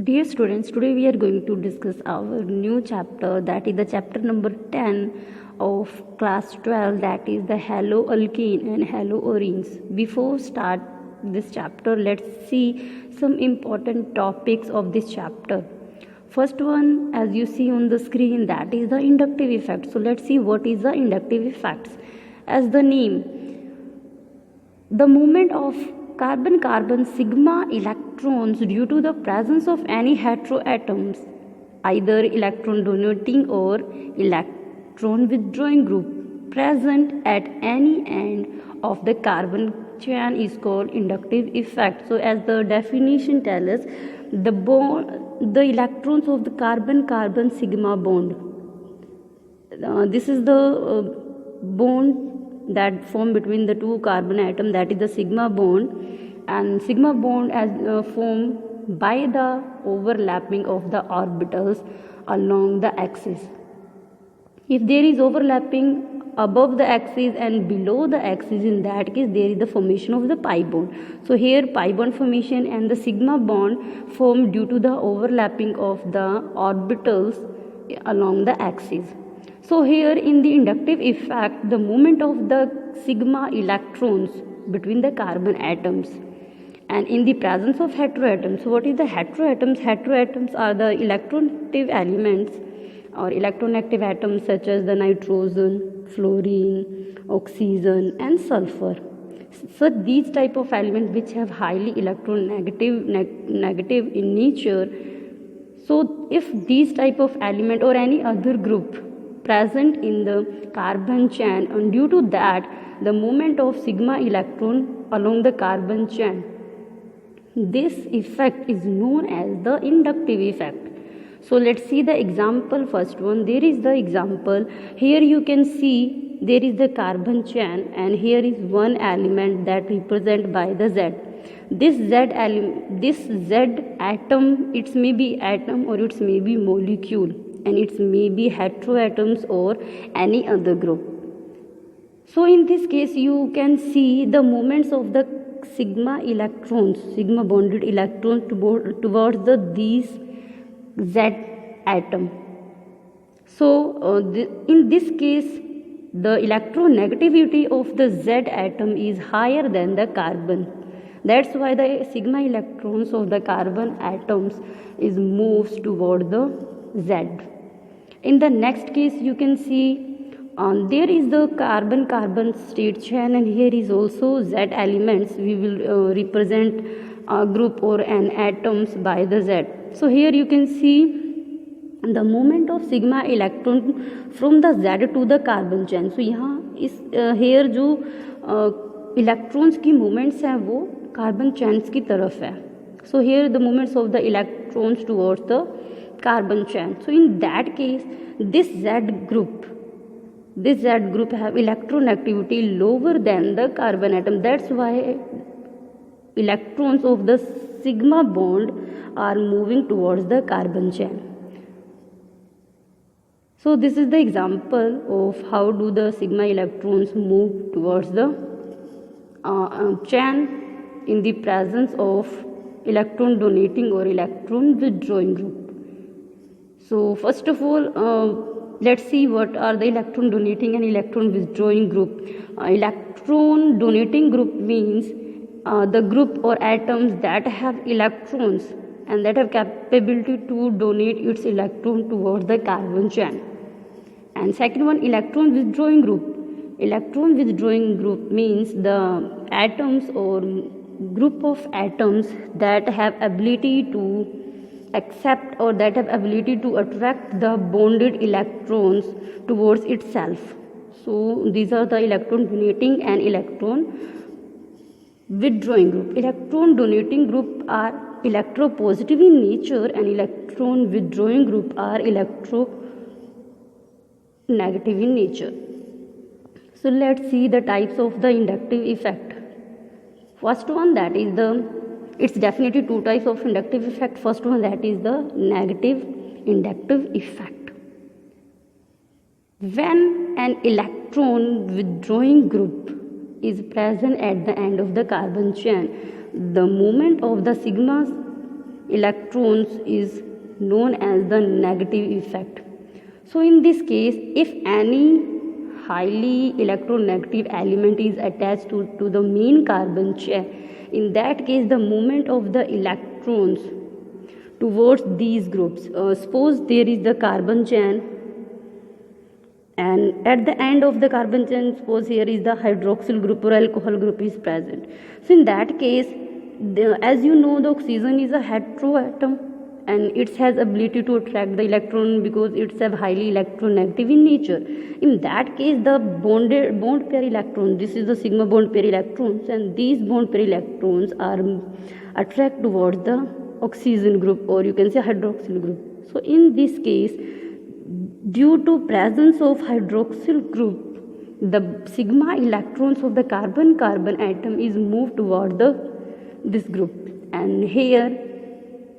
Dear students, today we are going to discuss our new chapter, that is the chapter number 10 of class 12, that is the haloalkene and haloarenes. Before start this chapter, let's see some important topics of this chapter. First one, as you see on the screen, that is the inductive effect. So let's see what is the inductive effects. As the name, the movement of carbon-carbon sigma electrons due to the presence of any heteroatoms, either electron donating or electron withdrawing group present at any end of the carbon chain is called inductive effect. So as the definition tells us, the electrons of the carbon-carbon sigma bond. This is the bond that form between the two carbon atom, that is the sigma bond, and sigma bond as formed by the overlapping of the orbitals along the axis. If there is overlapping above the axis and below the axis, in that case there is the formation of the pi bond. So here pi bond formation and the sigma bond formed due to the overlapping of the orbitals along the axis. So here in the inductive effect, the movement of the sigma electrons between the carbon atoms, and in the presence of heteroatoms. So what is the heteroatoms? Heteroatoms are the electronegative elements or electronegative atoms such as the nitrogen, fluorine, oxygen and sulfur. So these type of elements which have highly negative in nature. So if these type of element or any other group present in the carbon chain, and due to that the movement of sigma electron along the carbon chain, this effect is known as the inductive effect. So let's see the example. First one, there is the example. Here you can see there is the carbon chain and here is one element that represented by the Z. This Z atom, it may be atom or it may be molecule, and it may be heteroatoms or any other group. So in this case you can see the movements of the sigma electrons, sigma bonded electrons towards these Z atom. So in this case the electronegativity of the Z atom is higher than the carbon. That's why the sigma electrons of the carbon atoms is moves toward the Z. In the next case you can see there is the carbon-carbon state chain, and here is also Z elements. We will represent a group or an atoms by the Z. So here you can see the movement of sigma electron from the Z to the carbon chain. So यहाँ इस here जो electrons की movements हैं वो carbon chains की तरफ है. So here the movements of the electrons towards the carbon chain. So in that case this Z group have electronegativity lower than the carbon atom. That's why electrons of the sigma bond are moving towards the carbon chain. So this is the example of how do the sigma electrons move towards the chain in the presence of electron donating or electron withdrawing group. So first of all, let's see what are the electron donating and electron withdrawing group. Electron donating group means the group or atoms that have electrons and that have capability to donate its electron towards the carbon chain. And second one, electron withdrawing group. Electron withdrawing group means the atoms or group of atoms that have ability to accept or that have ability to attract the bonded electrons towards itself. So these are the electron donating and electron withdrawing group. Electron donating group are electropositive in nature and electron withdrawing group are electronegative in nature. So let's see the types of the inductive effect. First one, that is it's definitely two types of inductive effect. First one, that is the negative inductive effect. When an electron withdrawing group is present at the end of the carbon chain, the movement of the sigma electrons is known as the negative effect. So in this case, if any highly electronegative element is attached to the main carbon chain, in that case the movement of the electrons towards these groups, suppose there is the carbon chain, and at the end of the carbon chain, suppose here is the hydroxyl group or alcohol group is present. So in that case, as you know, the oxygen is a heteroatom and it has ability to attract the electron because it's a highly electronegative in nature. In that case, the bond pair electron, this is the sigma bond pair electrons, and these bond pair electrons are attract towards the oxygen group, or you can say hydroxyl group. So in this case, due to presence of hydroxyl group, the sigma electrons of the carbon atom is moved toward this group, and here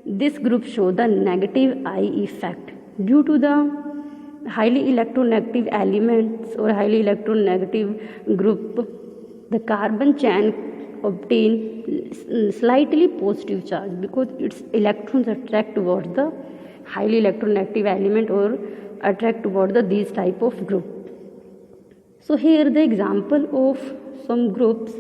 this group show the negative I effect. Due to the highly electronegative elements or highly electronegative group, the carbon chain obtain slightly positive charge because its electrons attract towards the highly electronegative element or attract toward these type of group. So here the example of some groups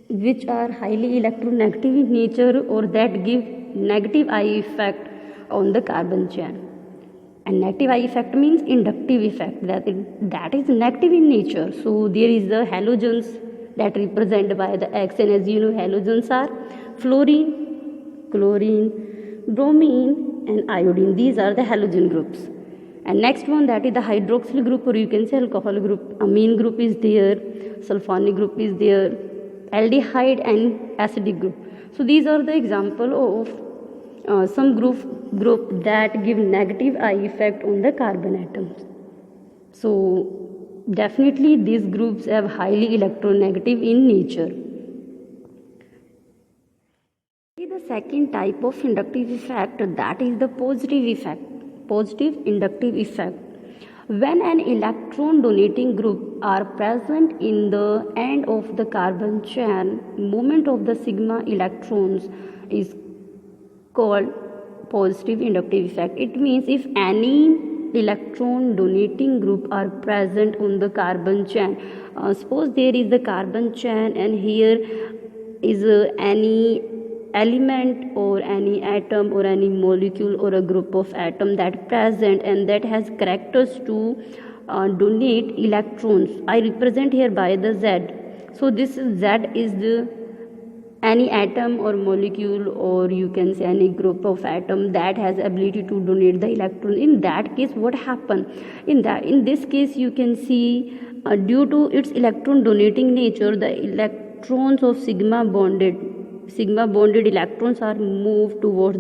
which are highly electronegative in nature or that give negative I effect on the carbon chain. And negative I effect means inductive effect, that is negative in nature. So there is the halogens that represented by the X, and as you know, halogens are fluorine, chlorine, bromine and iodine. These are the halogen groups. And next one, that is the hydroxyl group, or you can say alcohol group. Amine group is there, sulfonic group is there, aldehyde and acidic group. So these are the example of some group that give negative I effect on the carbon atoms. So definitely these groups have highly electronegative in nature. The second type of inductive effect, that is the positive effect, positive inductive effect. When an electron donating group are present in the end of the carbon chain, movement of the sigma electrons is called positive inductive effect. It means if any electron donating group are present on the carbon chain, suppose there is the carbon chain and here is any element or any atom or any molecule or a group of atom that present and that has characters to donate electrons. I represent here by the Z. So this Z is the any atom or molecule, or you can say any group of atom that has ability to donate the electron. In that case, what happen? In this case, you can see due to its electron donating nature, the electrons of sigma bonded electrons are moved towards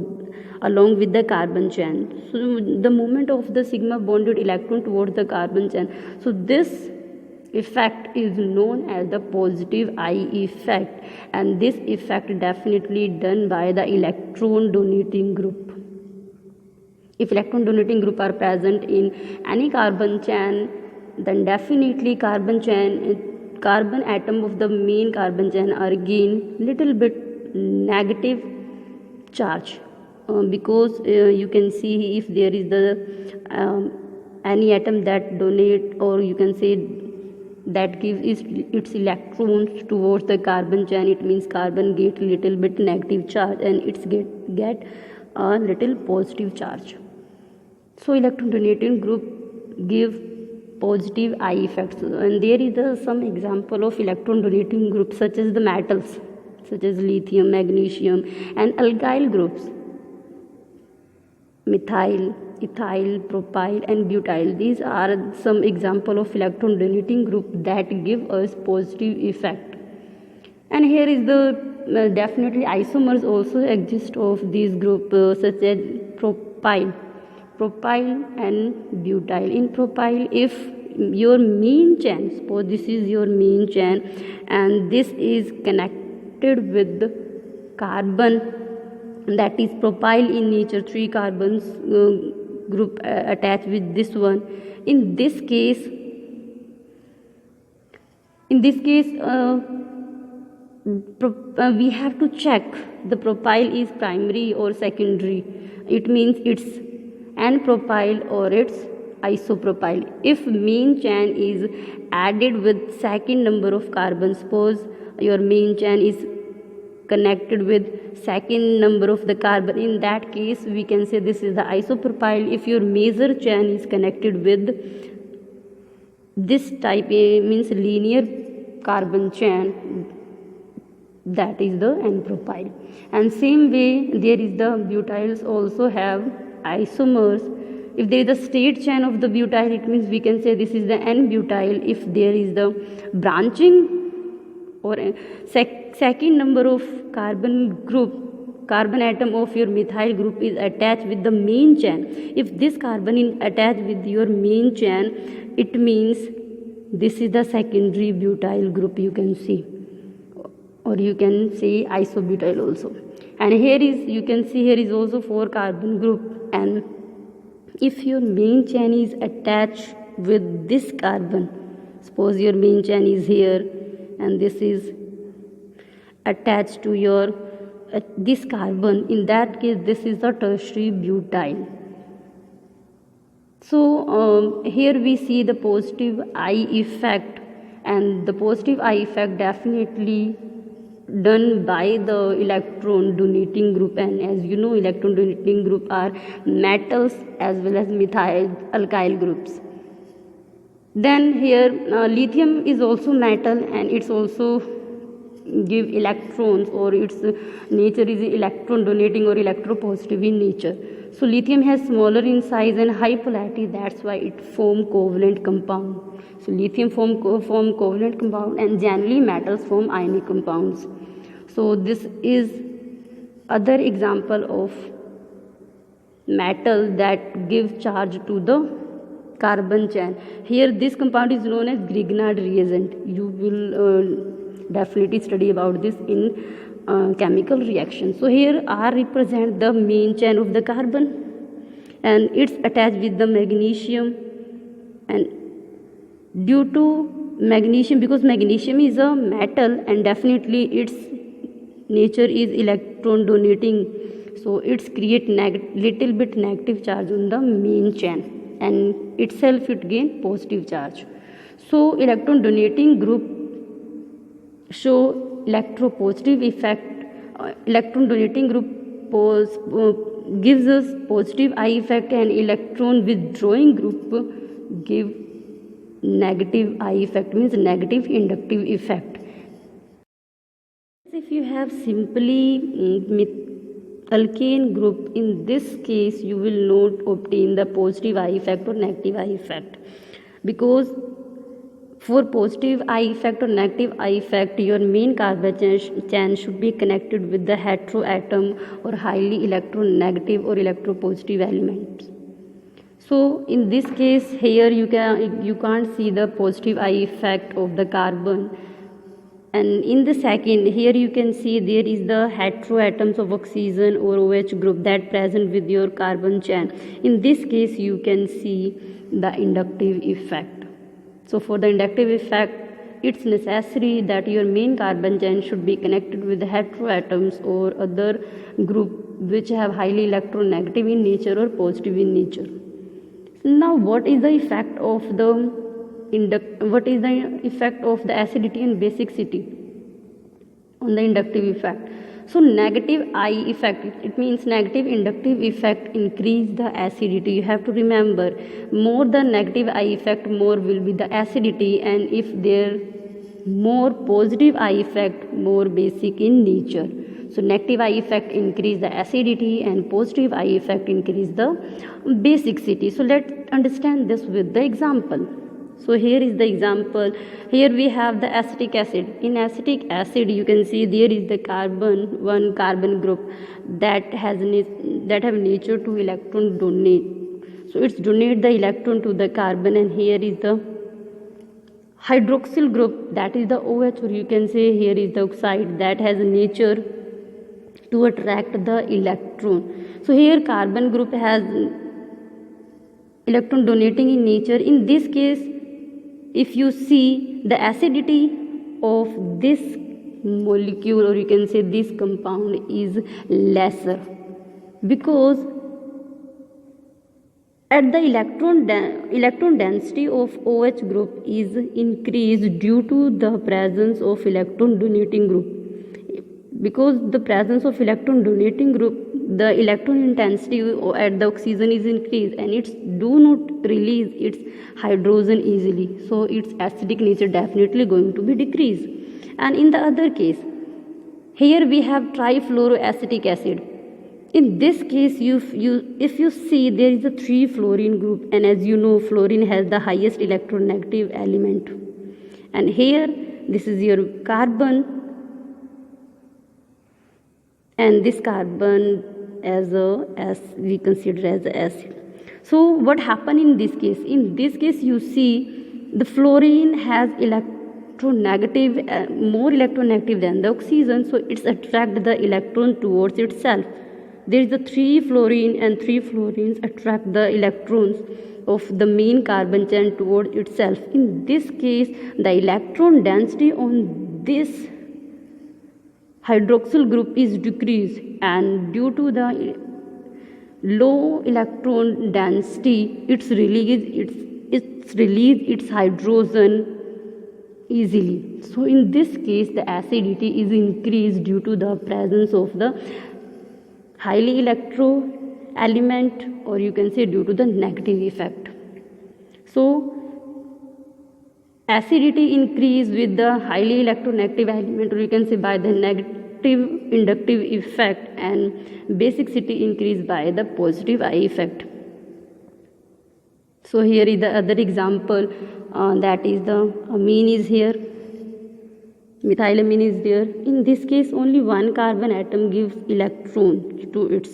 along with the carbon chain. So the movement of the sigma bonded electron towards the carbon chain. So this effect is known as the positive I effect, and this effect definitely done by the electron donating group. If electron donating group are present in any carbon chain, then definitely carbon atom of the main carbon chain are gain little bit negative charge, because you can see if there is the any atom that donate, or you can say that gives its electrons towards the carbon chain, it means carbon get little bit negative charge and it's get a little positive charge. So electron donating group give positive I effects, and there is some example of electron donating groups such as the metals such as lithium, magnesium and alkyl groups, methyl, ethyl, propyl and butyl. These are some example of electron donating group that give us positive effect. And here is the definitely isomers also exist of these group, such as propyl and butyl. In propyl, if your main chain, suppose this is your main chain and this is connected with the carbon, that is propyl in nature, 3 carbons group attached with this one. In this case we have to check the propyl is primary or secondary. It means it's n-propyl or it's isopropyl. If main chain is added with second number of carbons, suppose your main chain is connected with second number of the carbon, in that case we can say this is the isopropyl. If your major chain is connected with this type A, means linear carbon chain, that is the n-propyl. And same way there is the butyls also have isomers. If there is a straight chain of the butyl, it means we can say this is the n-butyl. If there is the branching or second number of carbon atom of your methyl group is attached with the main chain, if this carbon is attached with your main chain, it means this is the secondary butyl group, you can see, or you can say isobutyl also. And here is, you can see here is also 4 carbon group, and if your main chain is attached with this carbon, suppose your main chain is here and this is attached to your this carbon, in that case this is the tertiary butyl. So here we see the positive I effect, and the positive I effect definitely done by the electron donating group, and as you know electron donating group are metals as well as methyl alkyl groups. Then here lithium is also metal, and it's also give electrons, or its nature is electron donating or electropositive in nature. So lithium has smaller in size and high polarity, that's why it form covalent compound. So lithium form covalent compound, and generally metals form ionic compounds. So this is other example of metal that give charge to the carbon chain. Here this compound is known as Grignard reagent. You will definitely study about this in chemical reaction. So here R represent the main chain of the carbon, and it's attached with the magnesium, and due to magnesium, because magnesium is a metal and definitely its nature is electron donating, so it's create little bit negative charge on the main chain, and itself it gain positive charge. So electron donating group show electropositive effect. Electron donating group gives us positive I effect, and electron withdrawing group give negative I effect, means negative inductive effect. If you have simply alkane group, in this case you will not obtain the positive I effect or negative I effect, because for positive I effect or negative I effect, your main carbon chain should be connected with the heteroatom or highly electronegative or electropositive elements. So in this case here you can't see the positive I effect of the carbon, and in the second here you can see there is the heteroatoms of oxygen or OH group that present with your carbon chain. In this case you can see the inductive effect. So for the inductive effect, it's necessary that your main carbon chain should be connected with the heteroatoms or other group which have highly electronegative in nature or positive in nature. Now what is the effect of the acidity and basicity on the inductive effect? So negative I effect, it means negative inductive effect increase the acidity. You have to remember, more the negative I effect, more will be the acidity, and if there more positive I effect, more basic in nature. So negative I effect increase the acidity, and positive I effect increase the basicity. So let's understand this with the example. So here is the example. Here we have the acetic acid. In acetic acid you can see there is the one carbon group that have nature to electron donate. So it's donate the electron to the carbon, and here is the hydroxyl group, that is the OH, or you can say here is the oxide that has nature to attract the electron. So here carbon group has electron donating in nature. In this case, if you see the acidity of this molecule, or you can say this compound, is lesser, because at the electron density of OH group is increased due to the presence of electron donating group. Because the presence of electron donating group, the electron intensity at the oxygen is increased, and it do not release its hydrogen easily, so its acidic nature definitely going to be decreased. And in the other case, here we have trifluoroacetic acid. In this case, if you see, there is a 3 fluorine group, and as you know, fluorine has the highest electronegative element. And here, this is your carbon, and this carbon as we consider as acid. So what happened in this case? In this case, you see the fluorine has electronegative, more electronegative than the oxygen, so it's attract the electron towards itself. There is a 3 fluorine, and 3 fluorines attract the electrons of the main carbon chain towards itself. In this case, the electron density on this hydroxyl group is decreased, and due to the low electron density, it's release its hydrogen easily. So in this case, the acidity is increased due to the presence of the highly electro element, or you can say due to the negative effect. So acidity increase with the highly electronegative element, or you can say by the negative inductive effect, and basicity increase by the positive I effect. So here is the other example, that is the amine is here, methylamine is there. In this case, only one carbon atom gives electron to its,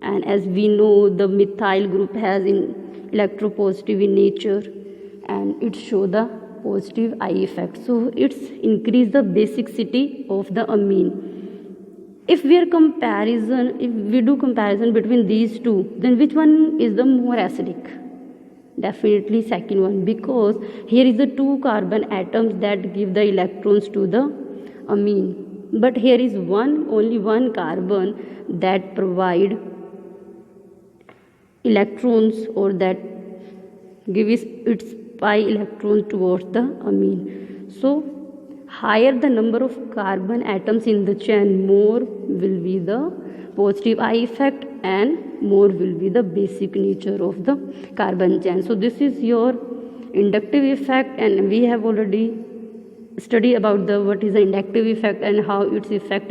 and as we know, the methyl group has electropositive in nature, and it show the positive I effect. So it's increase the basicity of the amine. If we do comparison between these two, then which one is the more acidic? Definitely second one, because here is the 2 carbon atoms that give the electrons to the amine, but here is only one carbon that provide electrons, or that gives its pi electrons towards the amine. So higher the number of carbon atoms in the chain, more will be the positive I effect, and more will be the basic nature of the carbon chain. So this is your inductive effect, and we have already studied about what is the inductive effect and how it affect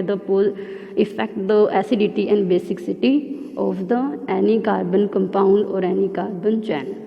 the acidity and basicity of the any carbon compound or any carbon chain.